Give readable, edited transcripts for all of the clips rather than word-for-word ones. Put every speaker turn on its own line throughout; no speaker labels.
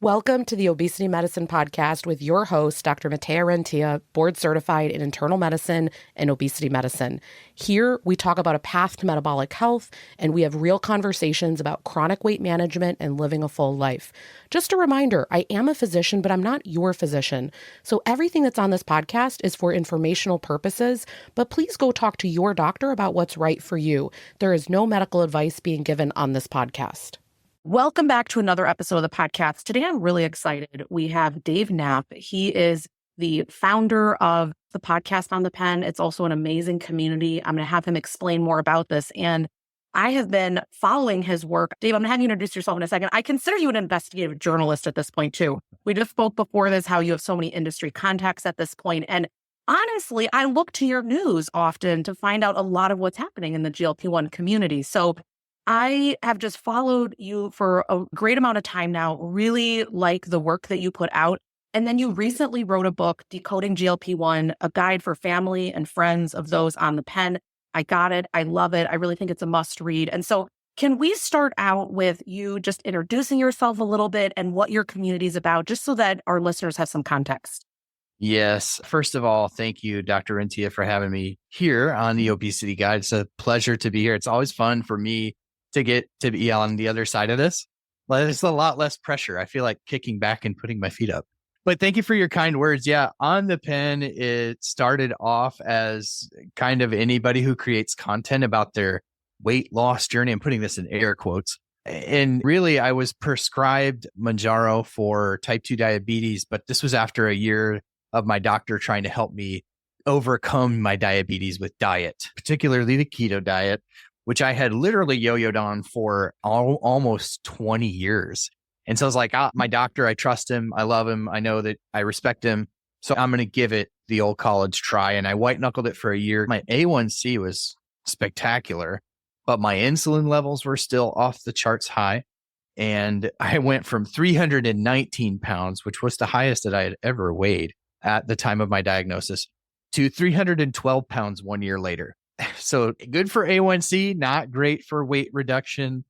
Welcome to the Obesity Medicine Podcast with your host, Dr. Rentea, board certified in internal medicine and obesity medicine. Here, we talk about a path to metabolic health, and we have real conversations about chronic weight management and living a full life. Just a reminder, I am a physician, but I'm not your physician. So everything that's on this podcast is for informational purposes, but please go talk to your doctor about what's right for you. There is no medical advice being given on this podcast. Welcome back to another episode of the podcast. Today, I'm really excited. We have Dave Knapp. He is the founder of the podcast On the Pen. It's also an amazing community. I'm going to have him explain more about this. And I have been following his work. Dave, I'm going to have you introduce yourself in a second. I consider you an investigative journalist at this point, too. We just spoke before this, how you have so many industry contacts at this point. And honestly, I look to your news often to find out a lot of what's happening in the GLP-1 community. So I have just followed you for a great amount of time now, really like the work that you put out. And then you recently wrote a book, Decoding GLP-1, a guide for family and friends of those on the pen. I got it. I love it. I really think it's a must read. And so can we start out with you just introducing yourself a little bit and what your community is about, just so that our listeners have some context?
Yes. First of all, thank you, Dr. Rentea, for having me here on the Obesity Guide. It's a pleasure to be here. It's always fun for me to get to be on the other side of this. It's a lot less pressure. I feel like kicking back and putting my feet up. But thank you for your kind words. Yeah, On the Pen, it started off as kind of anybody who creates content about their weight loss journey. I'm putting this in air quotes. And really, I was prescribed Mounjaro for type 2 diabetes, but this was after a year of my doctor trying to help me overcome my diabetes with diet, particularly the keto diet, which I had literally yo-yoed on for almost 20 years. And so I was like, my doctor, I trust him. I love him. I know that I respect him. So I'm going to give it the old college try. And I white knuckled it for a year. My A1C was spectacular, but my insulin levels were still off the charts high. And I went from 319 pounds, which was the highest that I had ever weighed at the time of my diagnosis, to 312 pounds 1 year later. So good for A1C, not great for weight reduction.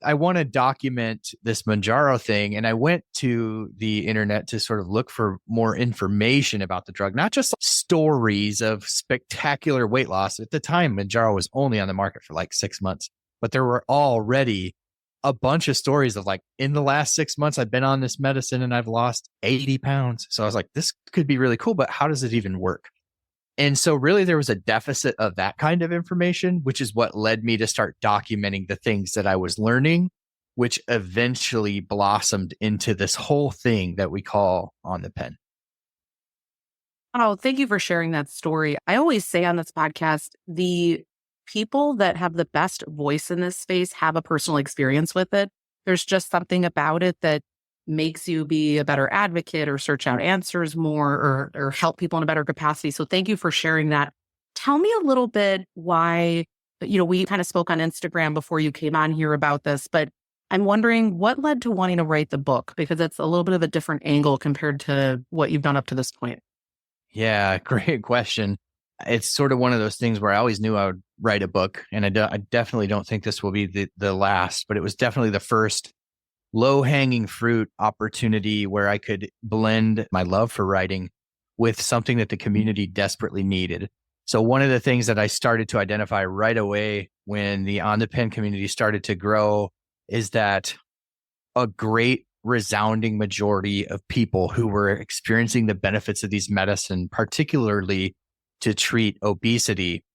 I want to document this Mounjaro thing. And I went to the internet to sort of look for more information about the drug, not just stories of spectacular weight loss. At the time, Mounjaro was only on the market for like 6 months, but there were already a bunch of stories of like, in the last 6 months, I've been on this medicine and I've lost 80 pounds. So I was like, this could be really cool, but how does it even work? And so really there was a deficit of that kind of information, which is what led me to start documenting the things that I was learning, which eventually blossomed into this whole thing that we call On the Pen.
Oh, thank you for sharing that story. I always say on this podcast, the people that have the best voice in this space have a personal experience with it. There's just something about it that makes you be a better advocate or search out answers more or help people in a better capacity. So thank you for sharing that. Tell me a little bit why, we kind of spoke on Instagram before you came on here about this, but I'm wondering what led to wanting to write the book, because it's a little bit of a different angle compared to what you've done up to this point.
Yeah, great question. It's sort of one of those things where I always knew I would write a book, and I definitely don't think this will be the last, but it was definitely the first low-hanging fruit opportunity where I could blend my love for writing with something that the community desperately needed. So one of the things that I started to identify right away when the On the Pen community started to grow is that a great resounding majority of people who were experiencing the benefits of these medicine, particularly to treat obesity,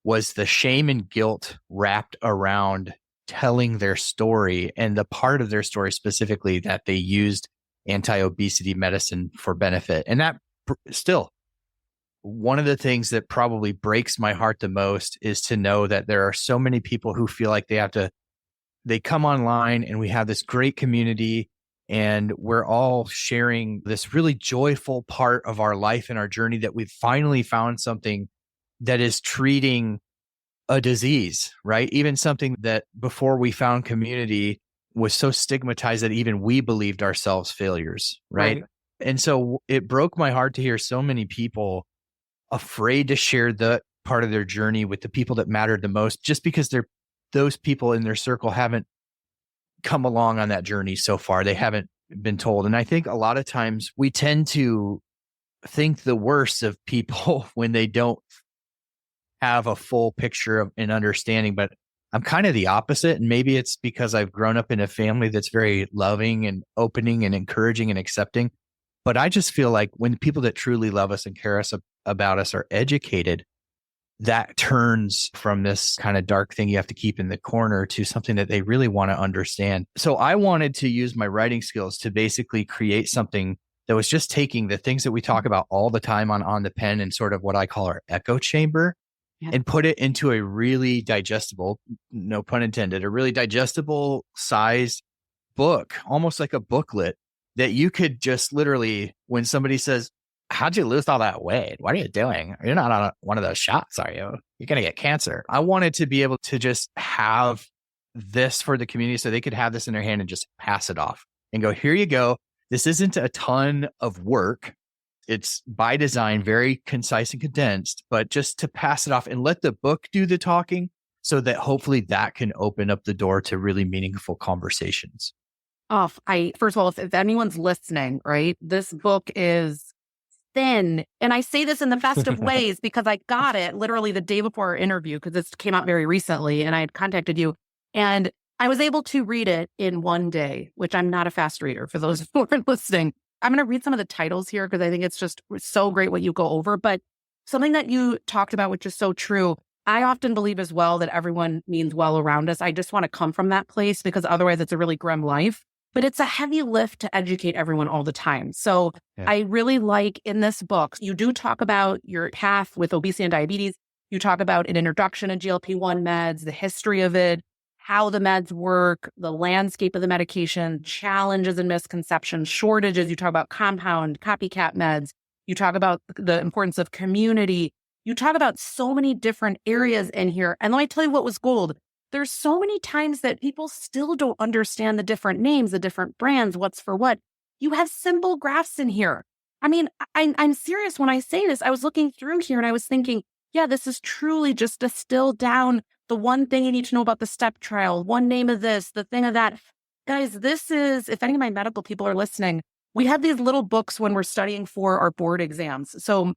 was the shame and guilt wrapped around telling their story, and the part of their story specifically that they used anti-obesity medicine for benefit. And that still, one of the things that probably breaks my heart the most is to know that there are so many people who feel like they come online and we have this great community and we're all sharing this really joyful part of our life and our journey, that we've finally found something that is treating a disease, right? Even something that before we found community was so stigmatized that even we believed ourselves failures, right? And so it broke my heart to hear so many people afraid to share the part of their journey with the people that mattered the most, just because those people in their circle haven't come along on that journey so far. They haven't been told. And I think a lot of times we tend to think the worst of people when they don't have a full picture of an understanding. But I'm kind of the opposite. And maybe it's because I've grown up in a family that's very loving and opening and encouraging and accepting. But I just feel like when people that truly love us and care about us are educated, that turns from this kind of dark thing you have to keep in the corner to something that they really want to understand. So I wanted to use my writing skills to basically create something that was just taking the things that we talk about all the time on the pen and sort of what I call our echo chamber, and put it into a really digestible, no pun intended, a really digestible sized book, almost like a booklet that you could just literally, when somebody says, how'd you lose all that weight? What are you doing? You're not on one of those shots, are you? You're going to get cancer. I wanted to be able to just have this for the community so they could have this in their hand and just pass it off and go, here you go. This isn't a ton of work. It's by design, very concise and condensed, but just to pass it off and let the book do the talking so that hopefully that can open up the door to really meaningful conversations.
First of all, if anyone's listening, right, this book is thin. And I say this in the best of ways because I got it literally the day before our interview, because this came out very recently and I had contacted you. And I was able to read it in one day, which I'm not a fast reader for those who are listening. I'm going to read some of the titles here because I think it's just so great what you go over. But something that you talked about, which is so true, I often believe as well that everyone means well around us. I just want to come from that place because otherwise it's a really grim life. But it's a heavy lift to educate everyone all the time. So I really like in this book, you do talk about your path with obesity and diabetes. You talk about an introduction to GLP-1 meds, the history of it, how the meds work, the landscape of the medication, challenges and misconceptions, shortages. You talk about compound, copycat meds. You talk about the importance of community. You talk about so many different areas in here. And let me tell you what was gold. There's so many times that people still don't understand the different names, the different brands, what's for what. You have simple graphs in here. I mean, I'm serious when I say this. I was looking through here and I was thinking, yeah, this is truly just distilled down the one thing you need to know about the STEP trial, one name of this, the thing of that. Guys, this is, if any of my medical people are listening, we have these little books when we're studying for our board exams. So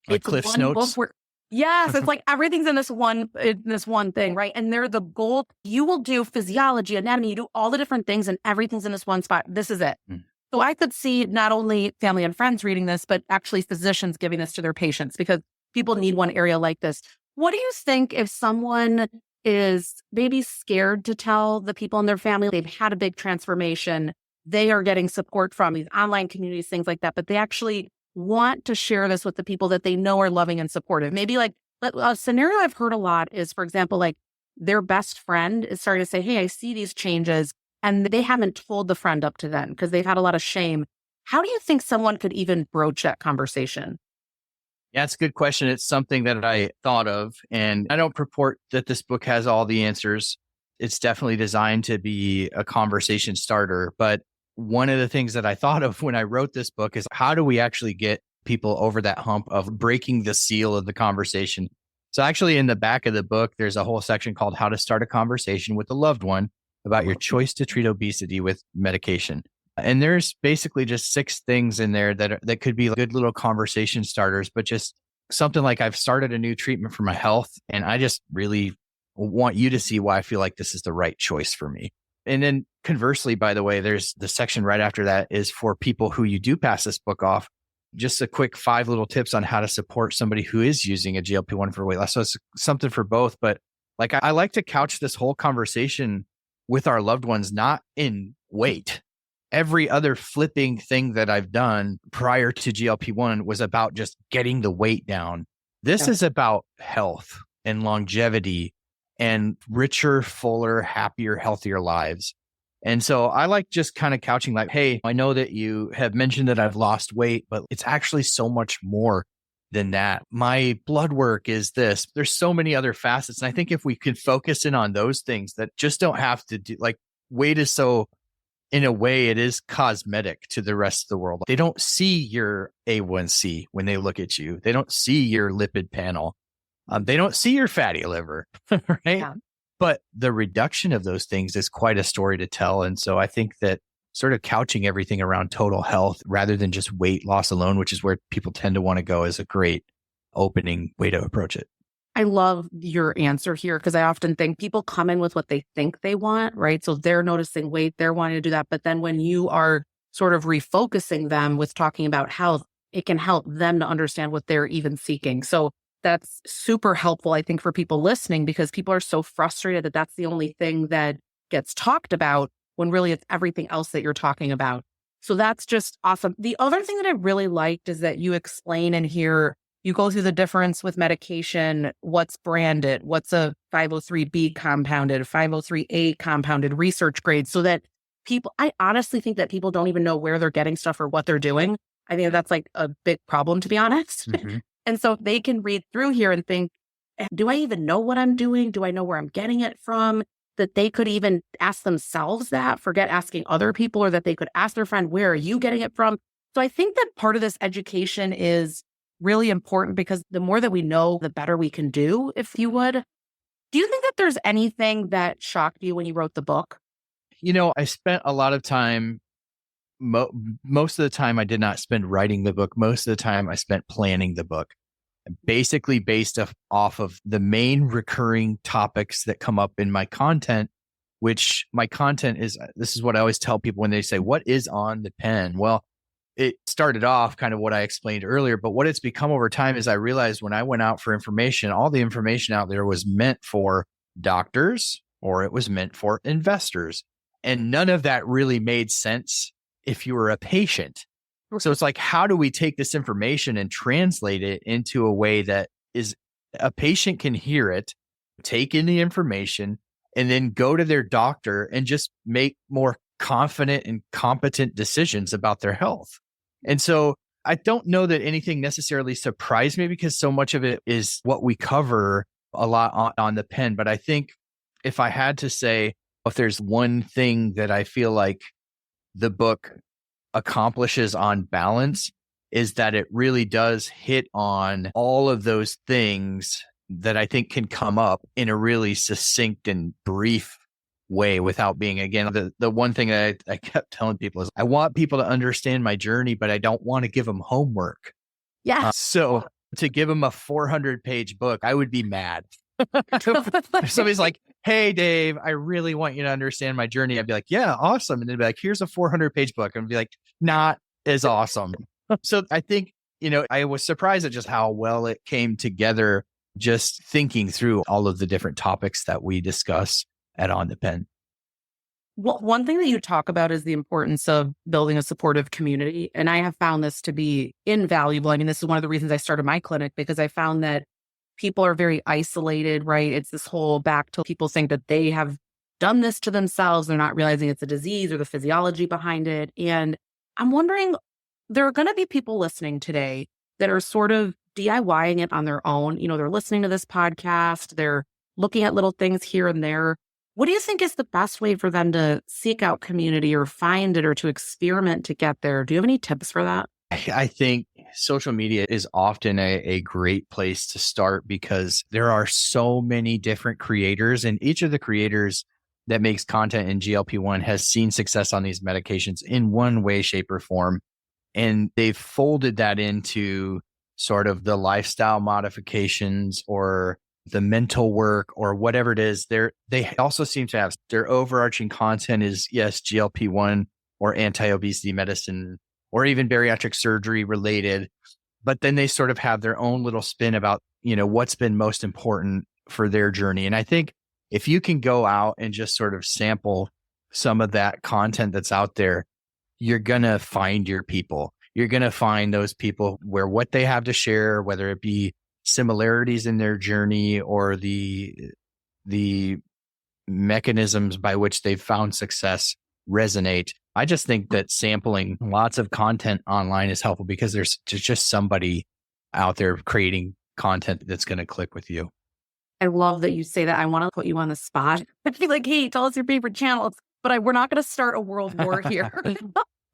like
it's
Cliff's
one
Notes.
book where, yes, it's like everything's in this one thing, right? And they're the gold. You will do physiology, anatomy, you do all the different things and everything's in this one spot. This is it. So I could see not only family and friends reading this, but actually physicians giving this to their patients because people need one area like this. What do you think if someone is maybe scared to tell the people in their family they've had a big transformation, they are getting support from these online communities, things like that, but they actually want to share this with the people that they know are loving and supportive? Maybe like a scenario I've heard a lot is, for example, like their best friend is starting to say, hey, I see these changes, and they haven't told the friend up to then because they've had a lot of shame. How do you think someone could even broach that conversation?
Yeah, it's a good question. It's something that I thought of, and I don't purport that this book has all the answers. It's definitely designed to be a conversation starter. But one of the things that I thought of when I wrote this book is how do we actually get people over that hump of breaking the seal of the conversation? So actually in the back of the book, there's a whole section called How to Start a Conversation with a Loved One about your choice to treat obesity with medication. And there's basically just 6 things in there that could be good little conversation starters, but just something like I've started a new treatment for my health, and I just really want you to see why I feel like this is the right choice for me. And then conversely, by the way, there's the section right after that is for people who you do pass this book off. Just a quick 5 little tips on how to support somebody who is using a GLP-1 for weight loss. So it's something for both, but like I like to couch this whole conversation with our loved ones, not in weight. Every other flipping thing that I've done prior to GLP-1 was about just getting the weight down. This is about health and longevity and richer, fuller, happier, healthier lives. And so I like just kind of couching like, hey, I know that you have mentioned that I've lost weight, but it's actually so much more than that. My blood work is this. There's so many other facets. And I think if we could focus in on those things that just don't have to do, like weight is so, in a way, it is cosmetic to the rest of the world. They don't see your A1C when they look at you. They don't see your lipid panel. They don't see your fatty liver, right? Yeah. But the reduction of those things is quite a story to tell. And so I think that sort of couching everything around total health rather than just weight loss alone, which is where people tend to want to go, is a great opening way to approach it.
I love your answer here because I often think people come in with what they think they want, right? So they're noticing weight, they're wanting to do that. But then when you are sort of refocusing them with talking about health, it can help them to understand what they're even seeking. So that's super helpful, I think, for people listening, because people are so frustrated that that's the only thing that gets talked about when really it's everything else that you're talking about. So that's just awesome. The other thing that I really liked is that you explain in here, you go through the difference with medication, what's branded, what's a 503B compounded, 503A compounded, research grade, so that people, I honestly think that people don't even know where they're getting stuff or what they're doing. I think that's like a big problem, to be honest.
Mm-hmm.
And so they can read through here and think, do I even know what I'm doing? Do I know where I'm getting it from? That they could even ask themselves that, forget asking other people, or that they could ask their friend, where are you getting it from? So I think that part of this education is really important, because the more that we know, the better we can do, if you would. Do you think that there's anything that shocked you when you wrote the book?
I spent a lot of time, most of the time I did not spend writing the book. Most of the time I spent planning the book, basically based off of the main recurring topics that come up in my content, which my content is, this is what I always tell people when they say, what is on the pen? Well, it started off kind of what I explained earlier, but what it's become over time is I realized when I went out for information, all the information out there was meant for doctors or it was meant for investors. And none of that really made sense if you were a patient. So it's like, how do we take this information and translate it into a way that is a patient can hear it, take in the information, and then go to their doctor and just make more confident and competent decisions about their health. And so I don't know that anything necessarily surprised me, because so much of it is what we cover a lot on the pen. But I think if I had to say, if there's one thing that I feel like the book accomplishes on balance, is that it really does hit on all of those things that I think can come up in a really succinct and brief way without being, again, the one thing that I kept telling people is I want people to understand my journey, but I don't want to give them homework.
Yeah.
So to give them a 400-page book, I would be mad. If somebody's like, hey, Dave, I really want you to understand my journey, I'd be like, yeah, awesome. And they'd be like, here's a 400-page book. And I'd be like, not as awesome. So I think, I was surprised at just how well it came together, just thinking through all of the different topics that we discuss at On the Pen.
Well, one thing that you talk about is the importance of building a supportive community. And I have found this to be invaluable. I mean, this is one of the reasons I started my clinic, because I found that people are very isolated, right? It's this whole back to people think that they have done this to themselves. They're not realizing it's a disease or the physiology behind it. And I'm wondering, there are going to be people listening today that are sort of DIYing it on their own. They're listening to this podcast, they're looking at little things here and there. What do you think is the best way for them to seek out community or find it or to experiment to get there? Do you have any tips for that?
I think social media is often a great place to start, because there are so many different creators, and each of the creators that makes content in GLP-1 has seen success on these medications in one way, shape, or form. And they've folded that into sort of the lifestyle modifications or the mental work or whatever it is. They also seem to have their overarching content is, yes, GLP-1 or anti-obesity medicine or even bariatric surgery related. But then they sort of have their own little spin about, what's been most important for their journey. And I think if you can go out and just sort of sample some of that content that's out there, you're going to find your people. You're going to find those people where what they have to share, whether it be similarities in their journey or the mechanisms by which they've found success resonate. I just think that sampling lots of content online is helpful, because there's just somebody out there creating content that's going to click with you.
I love that you say that. I want to put you on the spot. I'd be like, hey, tell us your favorite channels, but we're not going to start a world war here.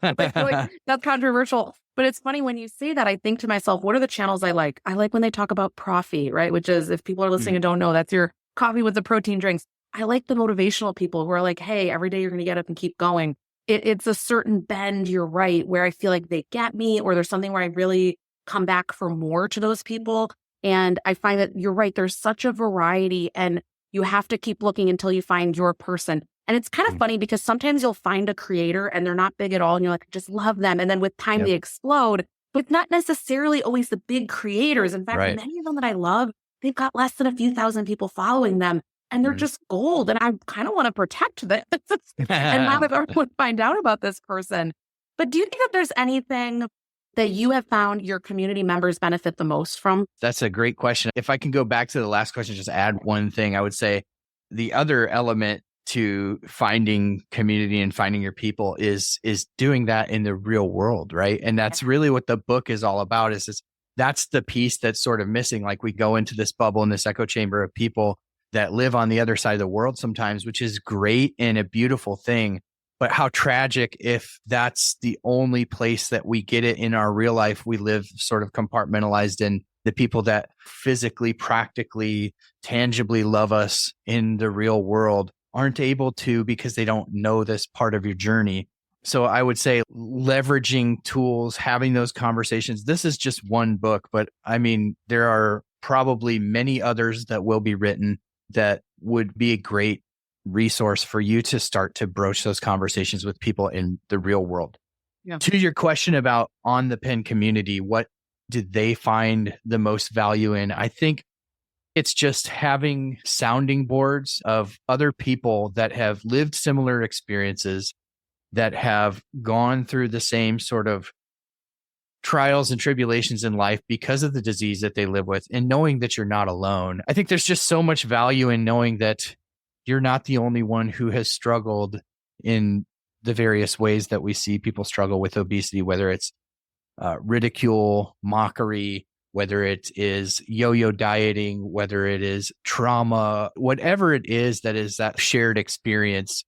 I feel like that's controversial. But it's funny when you say that, I think to myself, what are the channels I like? I like when they talk about Profi, right? Which is, if people are listening and don't know, that's your coffee with the protein drinks. I like the motivational people who are like, hey, every day you're going to get up and keep going. it's a certain bend, you're right, where I feel like they get me, or there's something where I really come back for more to those people. And I find that you're right, there's such a variety, and you have to keep looking until you find your person. And it's kind of funny because sometimes you'll find a creator and they're not big at all, and you're like, I just love them. And then with time,
Yep.
they explode, but not necessarily always the big creators. In fact,
Right.
many of them that I love, they've got less than a few thousand people following them, and they're just gold. And I kind of want to protect them and not have everyone find out about this person. But do you think that there's anything that you have found your community members benefit the most from?
That's a great question. If I can go back to the last question, just add one thing, I would say the other element to finding community and finding your people is doing that in the real world, right? And that's really what the book is all about, is that's the piece that's sort of missing. Like, we go into this bubble, in this echo chamber of people that live on the other side of the world sometimes, which is great and a beautiful thing. But how tragic if that's the only place that we get it in our real life. We live sort of compartmentalized in the people that physically, practically, tangibly love us in the real world aren't able to, because they don't know this part of your journey. So I would say leveraging tools, having those conversations. This is just one book, but I mean, there are probably many others that will be written that would be a great resource for you to start to broach those conversations with people in the real world.
Yeah.
To your question about on the pen community, what did they find the most value in? I think it's just having sounding boards of other people that have lived similar experiences, that have gone through the same sort of trials and tribulations in life because of the disease that they live with, and knowing that you're not alone. I think there's just so much value in knowing that you're not the only one who has struggled in the various ways that we see people struggle with obesity, whether it's ridicule, mockery, whether it is yo-yo dieting, whether it is trauma, whatever it is that shared experience.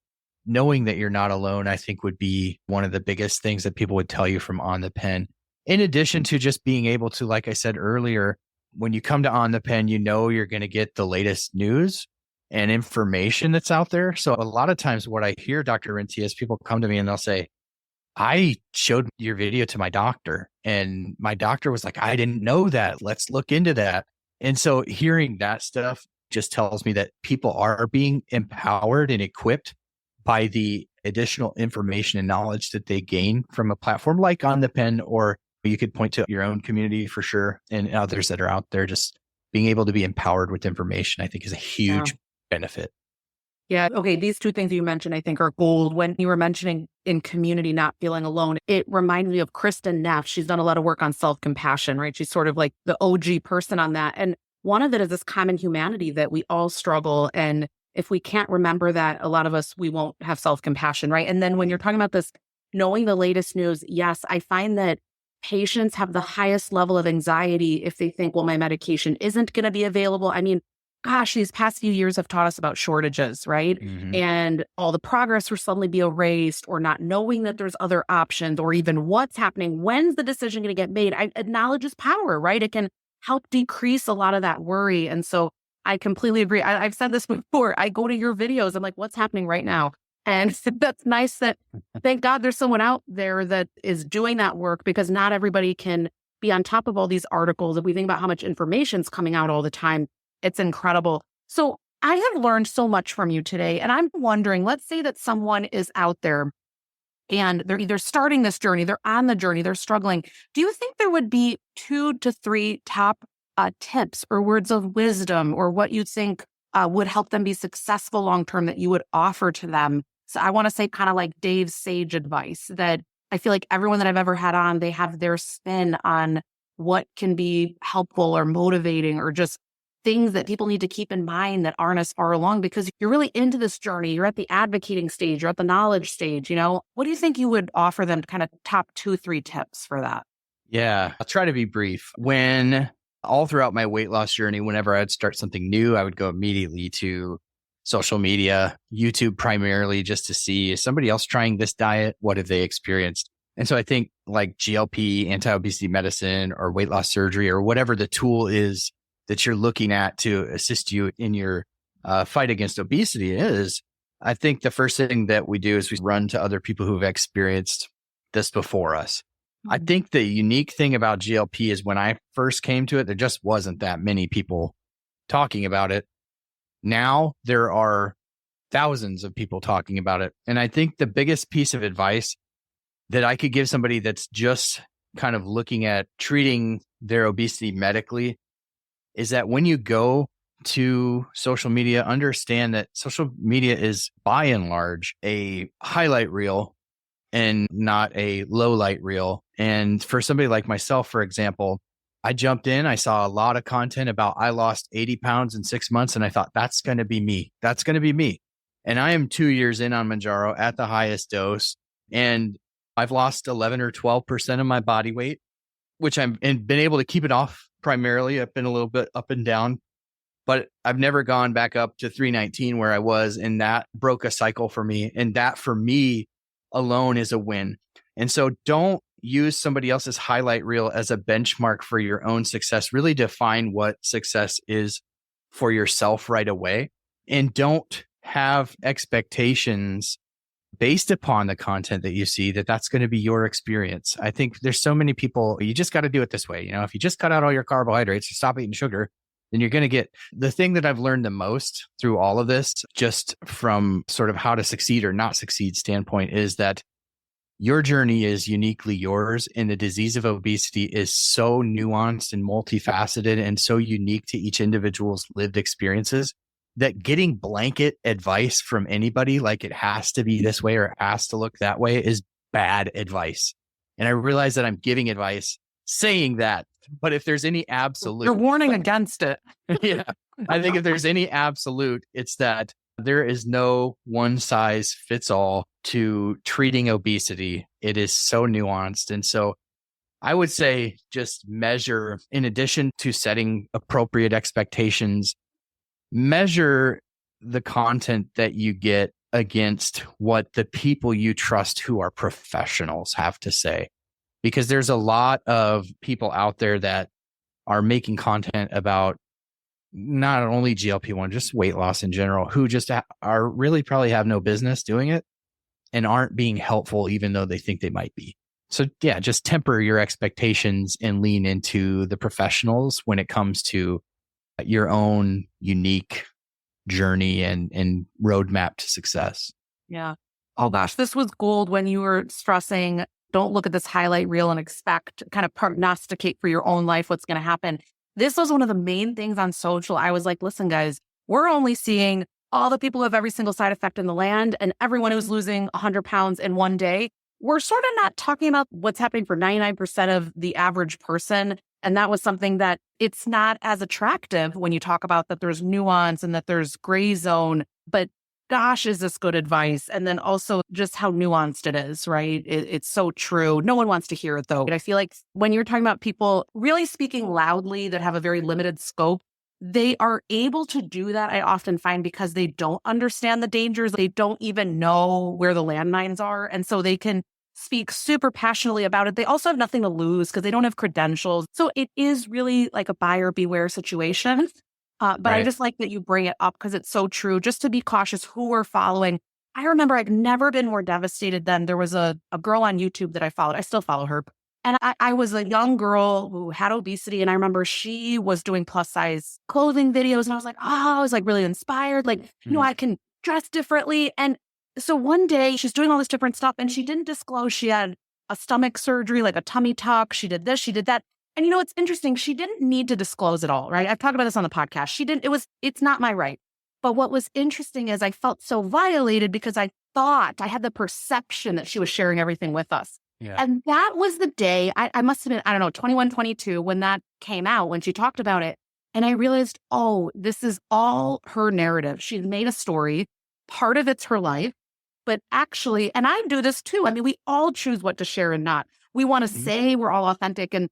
Knowing that you're not alone, I think, would be one of the biggest things that people would tell you from On the Pen. In addition to just being able to, like I said earlier, when you come to On the Pen, you know you're going to get the latest news and information that's out there. So a lot of times what I hear, Dr. Rentea, is people come to me and they'll say, I showed your video to my doctor, and my doctor was like, I didn't know that. Let's look into that. And so hearing that stuff just tells me that people are being empowered and equipped by the additional information and knowledge that they gain from a platform like On the Pen, or you could point to your own community for sure, and others that are out there. Just being able to be empowered with information, I think, is a huge benefit.
Yeah. Okay. These two things you mentioned, I think, are gold. When you were mentioning in community, not feeling alone, it reminded me of Kristen Neff. She's done a lot of work on self-compassion, right? She's sort of like the OG person on that. And one of it is this common humanity that we all struggle. And if we can't remember that, a lot of us, we won't have self-compassion, right? And then when you're talking about this, knowing the latest news, yes, I find that patients have the highest level of anxiety if they think, well, my medication isn't going to be available. I mean, gosh, these past few years have taught us about shortages, right?
Mm-hmm.
And all the progress will suddenly be erased, or not knowing that there's other options, or even what's happening. When's the decision going to get made? Knowledge is power, right? It can help decrease a lot of that worry. And so I completely agree. I've said this before. I go to your videos. I'm like, what's happening right now? And that's nice that, thank God, there's someone out there that is doing that work, because not everybody can be on top of all these articles. If we think about how much information's coming out all the time, it's incredible. So I have learned so much from you today. And I'm wondering, let's say that someone is out there and they're either starting this journey, they're on the journey, they're struggling. Do you think there would be 2 to 3 top tips or words of wisdom, or what you think would help them be successful long-term, that you would offer to them? So I want to say kind of like Dave's sage advice, that I feel like everyone that I've ever had on, they have their spin on what can be helpful or motivating, or just things that people need to keep in mind that aren't as far along, because you're really into this journey. You're at the advocating stage, you're at the knowledge stage, What do you think you would offer them, kind of top 2, 3 tips for that?
Yeah, I'll try to be brief. When all throughout my weight loss journey, whenever I'd start something new, I would go immediately to social media, YouTube primarily, just to see, is somebody else trying this diet? What have they experienced? And so I think like GLP, anti-obesity medicine, or weight loss surgery, or whatever the tool is that you're looking at to assist you in your fight against obesity, is I think the first thing that we do is we run to other people who've experienced this before us. I think the unique thing about GLP is when I first came to it, there just wasn't that many people talking about it. Now there are thousands of people talking about it. And I think the biggest piece of advice that I could give somebody that's just kind of looking at treating their obesity medically is that when you go to social media, understand that social media is by and large a highlight reel and not a low light reel. And for somebody like myself, for example, I jumped in, I saw a lot of content about I lost 80 pounds in 6 months. And I thought, that's going to be me. That's going to be me. And I am 2 years in on Mounjaro at the highest dose. And I've lost 11 or 12% of my body weight, which I've been able to keep it off primarily. I've been a little bit up and down, but I've never gone back up to 319 where I was. And that broke a cycle for me. And that for me alone is a win. And so don't use somebody else's highlight reel as a benchmark for your own success. Really define what success is for yourself right away. And don't have expectations based upon the content that you see that's going to be your experience. I think there's so many people, you just got to do it this way. You know, if you just cut out all your carbohydrates, you stop eating sugar, then you're going to get the thing that I've learned the most through all of this, just from sort of how to succeed or not succeed standpoint, is that your journey is uniquely yours. And the disease of obesity is so nuanced and multifaceted and so unique to each individual's lived experiences that getting blanket advice from anybody, like it has to be this way or it has to look that way, is bad advice. And I realize that I'm giving advice saying that, but if there's any absolute,
you're warning against it.
Yeah, I think if there's any absolute, it's that there is no one size fits all to treating obesity. It is so nuanced. And so I would say just measure, in addition to setting appropriate expectations, measure the content that you get against what the people you trust who are professionals have to say. Because there's a lot of people out there that are making content about not only GLP-1, just weight loss in general, who just are really probably have no business doing it and aren't being helpful, even though they think they might be. So yeah, just temper your expectations and lean into the professionals when it comes to your own unique journey and roadmap to success.
Yeah. Oh gosh, this was gold when you were stressing, don't look at this highlight reel and expect, kind of prognosticate for your own life what's going to happen. This was one of the main things on social. I was like, listen, guys, we're only seeing all the people who have every single side effect in the land and everyone who's losing 100 pounds in one day. We're sort of not talking about what's happening for 99% of the average person. And that was something that it's not as attractive when you talk about that there's nuance and that there's gray zone. But gosh, is this good advice? And then also just how nuanced it is, right? It's so true. No one wants to hear it, though. And I feel like when you're talking about people really speaking loudly that have a very limited scope, they are able to do that, I often find, because they don't understand the dangers. They don't even know where the landmines are. And so they can speak super passionately about it. They also have nothing to lose because they don't have credentials. So it is really like a buyer beware situation. But right. I just like that you bring it up because it's so true. Just to be cautious who we're following. I remember I've never been more devastated than there was a girl on YouTube that I followed. I still follow her. And I was a young girl who had obesity. And I remember she was doing plus size clothing videos. And I was like, oh, I was like really inspired. Like, you know, I can dress differently. And so one day she's doing all this different stuff and she didn't disclose she had a stomach surgery, like a tummy tuck. She did this, she did that. And you know, it's interesting. She didn't need to disclose it all, right? I've talked about this on the podcast. She didn't, it's not my right. But what was interesting is I felt so violated because I thought I had the perception that she was sharing everything with us. Yeah. And that was the day I must have been, I don't know, 21, 22 when that came out, when she talked about it. And I realized, oh, this is all her narrative. She's made a story. Part of it's her life. But actually, and I do this too. I mean, we all choose what to share and not. We want to say we're all authentic. And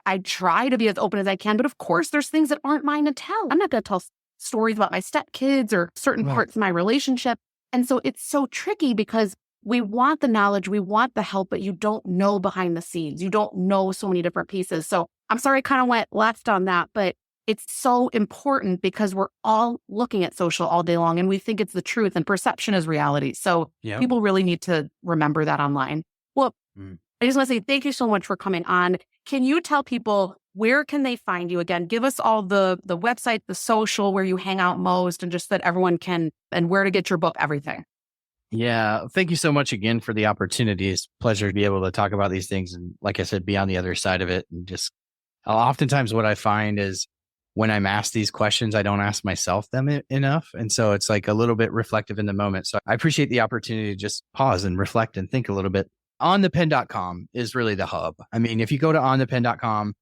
I try to be as open as I can. But of course, there's things that aren't mine to tell. I'm not going to tell stories about my stepkids or certain parts of my relationship. And so it's so tricky because we want the knowledge, we want the help, but you don't know behind the scenes. You don't know so many different pieces. So I'm sorry I kind of went left on that, but it's so important because we're all looking at social all day long and we think it's the truth, and perception is reality. So people really need to remember that online. Well, I just want to say thank you so much for coming on. Can you tell people where can they find you again? Give us all the website, the social, where you hang out most, and just that everyone can, and where to get your book, everything.
Yeah. Thank you so much again for the opportunity. It's a pleasure to be able to talk about these things. And like I said, be on the other side of it. And just oftentimes what I find is when I'm asked these questions, I don't ask myself them enough. And so it's like a little bit reflective in the moment. So I appreciate the opportunity to just pause and reflect and think a little bit. onthepen.com is really the hub. I mean, if you go to onthepen.com,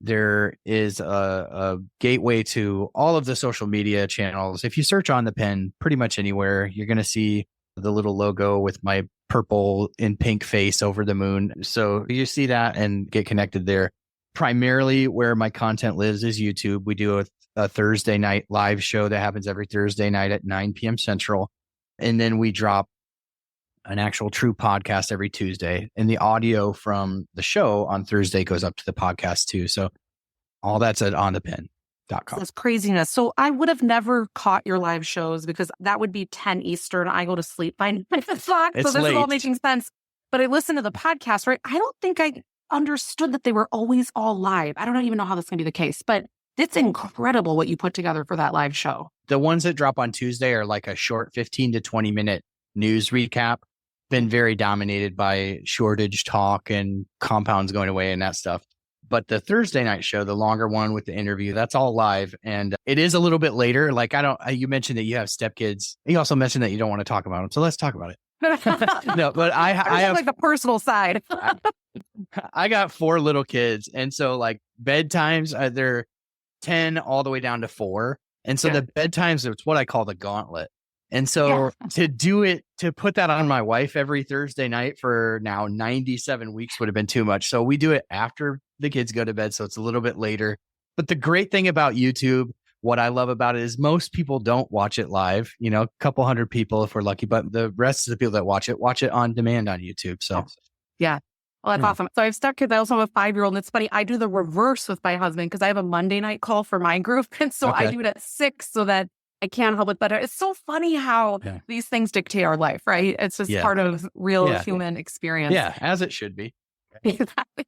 there is a gateway to all of the social media channels. If you search On the Pen pretty much anywhere, you're going to see the little logo with my purple and pink face over the moon. So you see that and get connected there. Primarily where my content lives is YouTube. We do a Thursday night live show that happens every Thursday night at 9 p.m. Central. And then we drop an actual true podcast every Tuesday. And the audio from the show on Thursday goes up to the podcast too. So all that's at onthepen.com.
That's craziness. So I would have never caught your live shows because that would be 10 Eastern. I go to sleep by 9 o'clock. So this is all making sense. But I listened to the podcast, right? I don't think I understood that they were always all live. I don't even know how that's going to be the case, but it's incredible what you put together for that live show.
The ones that drop on Tuesday are like a short 15 to 20 minute news recap. Been very dominated by shortage talk and compounds going away and that stuff. But the Thursday night show, the longer one with the interview, that's all live. And it is a little bit later. Like you mentioned that you have stepkids. You also mentioned that you don't want to talk about them. So let's talk about it. No, but I have
like the personal side.
I got 4 little kids. And so like bedtimes, they're 10 all the way down to 4. And so the bedtimes, it's what I call the gauntlet. And so to put that on my wife every Thursday night for now 97 weeks would have been too much. So we do it after the kids go to bed. So it's a little bit later. But the great thing about YouTube, what I love about it is most people don't watch it live, a couple hundred people if we're lucky, but the rest of the people that watch it on demand on YouTube. So
yeah. Well, that's awesome. So I have stepkids. I also have a 5-year-old, and it's funny. I do the reverse with my husband because I have a Monday night call for my group. And so I do it at 6 so that I can't help it better. It's so funny how these things dictate our life, right? It's just part of real human experience.
Yeah, as it should be.
Exactly.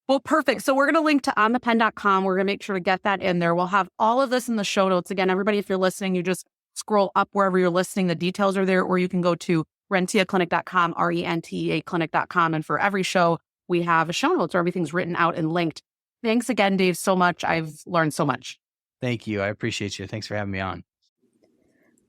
Well, perfect. So we're going to link to onthepen.com. We're going to make sure to get that in there. We'll have all of this in the show notes. Again, everybody, if you're listening, you just scroll up wherever you're listening. The details are there, or you can go to renteaclinic.com, RENTEA clinic.com. And for every show, we have a show notes where everything's written out and linked. Thanks again, Dave, so much. I've learned so much.
Thank you. I appreciate you. Thanks for having me on.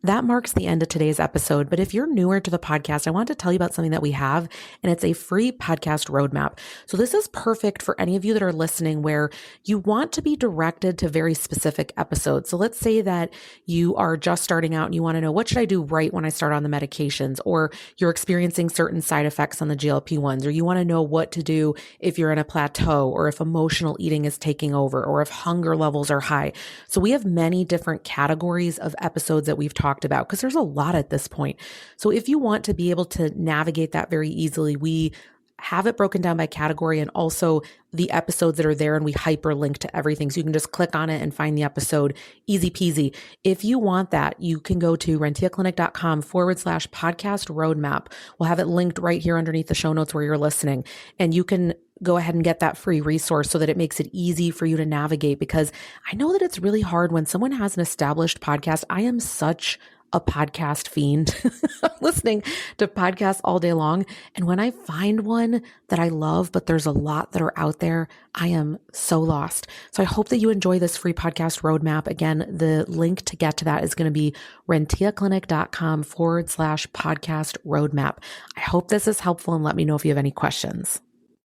That marks the end of today's episode. But if you're newer to the podcast, I want to tell you about something that we have, and it's a free podcast roadmap. So this is perfect for any of you that are listening where you want to be directed to very specific episodes. So let's say that you are just starting out and you want to know, what should I do right when I start on the medications? Or you're experiencing certain side effects on the GLP-1s, or you want to know what to do if you're in a plateau, or if emotional eating is taking over, or if hunger levels are high. So we have many different categories of episodes that we've talked about, because there's a lot at this point. So if you want to be able to navigate that very easily, we have it broken down by category and also the episodes that are there, and we hyperlink to everything. So you can just click on it and find the episode. Easy peasy. If you want that, you can go to renteaclinic.com/podcast roadmap. We'll have it linked right here underneath the show notes where you're listening. And you can go ahead and get that free resource so that it makes it easy for you to navigate, because I know that it's really hard when someone has an established podcast. I am such a podcast fiend, listening to podcasts all day long. And when I find one that I love, but there's a lot that are out there, I am so lost. So I hope that you enjoy this free podcast roadmap. Again, the link to get to that is going to be renteaclinic.com/podcast roadmap. I hope this is helpful, and let me know if you have any questions.